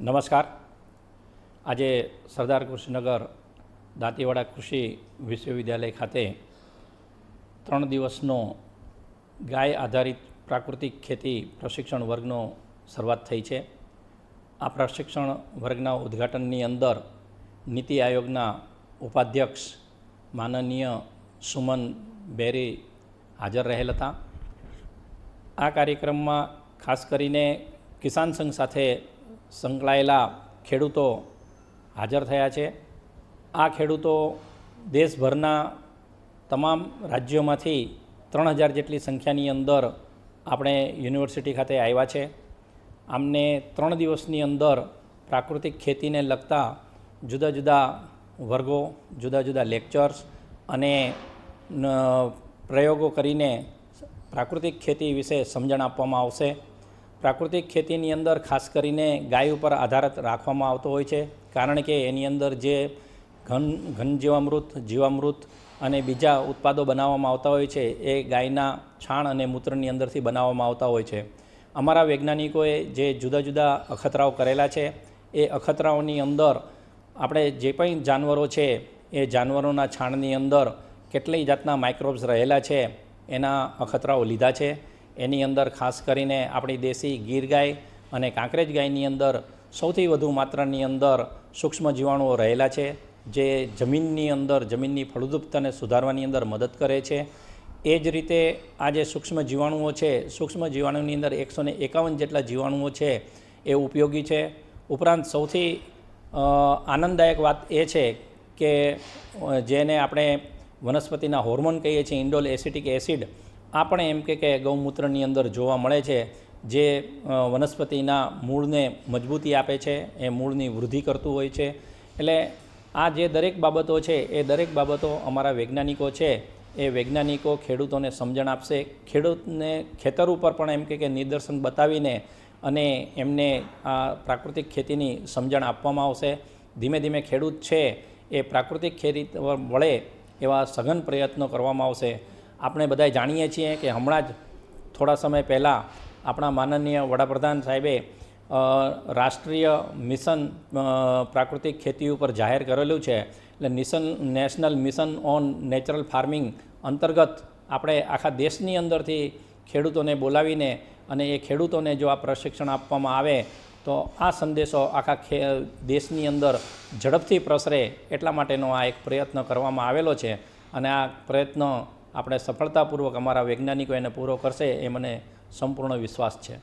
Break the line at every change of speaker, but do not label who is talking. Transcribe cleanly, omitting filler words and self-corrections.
નમસ્કાર. આજે સરદાર કૃષિનગર દાંતીવાડા કૃષિ વિશ્વવિદ્યાલય ખાતે 3 દિવસનો ગાય આધારિત પ્રાકૃતિક ખેતી પ્રશિક્ષણ વર્ગનો શરૂઆત થઈ છે. આ પ્રશિક્ષણ વર્ગના ઉદ્ઘાટનની અંદર નીતિ આયોગના ઉપાધ્યક્ષ માનનીય સુમન બેરી હાજર રહેલ હતા. આ કાર્યક્રમમાં ખાસ કરીને કિસાન સંઘ સાથે સંકળાયેલા ખેડૂતો હાજર થયા છે. આ ખેડૂતો દેશભરના તમામ રાજ્યોમાંથી 3000 જેટલી સંખ્યાની અંદર આપણે યુનિવર્સિટી ખાતે આવ્યા છે. આમને 3 દિવસની અંદર પ્રાકૃતિક ખેતીને લગતા જુદા જુદા વર્ગો, જુદા જુદા લેક્ચર્સ અને પ્રયોગો કરીને પ્રાકૃતિક ખેતી વિશે સમજણ આપવામાં આવશે. પ્રાકૃતિક ખેતીની અંદર ખાસ કરીને ગાય ઉપર આધારિત રાખવામાં આવતો હોય છે, કારણ કે એની અંદર જે ઘન જીવામૃત, જીવામૃત અને બીજા ઉત્પાદો બનાવવામાં આવતા હોય છે એ ગાયના છાણ અને મૂત્રની અંદરથી બનાવવામાં આવતા હોય છે. અમારા વૈજ્ઞાનિકોએ જે જુદા જુદા અખતરાઓ કરેલા છે એ અખતરાઓની અંદર આપણે જે પણ જાનવરો છે એ જાનવરોના છાણની અંદર કેટલી જાતના માઇક્રોબ્સ રહેલા છે એના અખતરાઓ લીધા છે. એની અંદર ખાસ કરીને આપણી દેશી ગીર ગાય અને કાંકરેજ ગાયની અંદર સૌથી વધુ માત્રાની અંદર સૂક્ષ્મ જીવાણુઓ રહેલા છે, જે જમીનની અંદર જમીનની ફળદ્રુપતાને સુધારવાની અંદર મદદ કરે છે. એ જ રીતે આ જે સૂક્ષ્મ જીવાણુઓ છે, સૂક્ષ્મ જીવાણુની અંદર 151 જેટલા જીવાણુઓ છે એ ઉપયોગી છે. ઉપરાંત સૌથી આનંદદાયક વાત એ છે કે જેને આપણે વનસ્પતિના હોર્મોન કહીએ છીએ, ઇન્ડોલ એસિટિક એસિડ, આ પણ એમ કે ગૌમૂત્રની અંદર જોવા મળે છે, જે વનસ્પતિના મૂળને મજબૂતી આપે છે, એ મૂળની વૃદ્ધિ કરતું હોય છે. એટલે આ જે દરેક બાબતો છે એ દરેક બાબતો અમારા વૈજ્ઞાનિકો છે એ વૈજ્ઞાનિકો ખેડૂતોને સમજણ આપશે. ખેડૂતને ખેતર ઉપર પણ એમ કે નિદર્શન બતાવીને અને એમને આ પ્રાકૃતિક ખેતીની સમજણ આપવામાં આવશે. ધીમે ધીમે ખેડૂત છે એ પ્રાકૃતિક ખેતી વળે એવા સઘન પ્રયત્નો કરવામાં આવશે. આપણે બધા જાણીએ છીએ કે હમણાં જ થોડા સમય પહેલાં આપણા માનનીય વડાપ્રધાન સાહેબે રાષ્ટ્રીય મિશન પ્રાકૃતિક ખેતી ઉપર જાહેર કરેલું છે. એટલે national mission on natural farming અંતર્ગત આપણે આખા દેશની અંદરથી ખેડૂતોને બોલાવીને અને એ ખેડૂતોને જો આ પ્રશિક્ષણ આપવામાં આવે તો આ સંદેશો આખા દેશની અંદર ઝડપથી પ્રસરે એટલા માટેનો આ એક પ્રયત્ન કરવામાં આવેલો છે. અને આ પ્રયત્ન આપણે સફળતાપૂર્વક અમારા વૈજ્ઞાનિકો એને પૂરો કરશે એ મને સંપૂર્ણ વિશ્વાસ છે.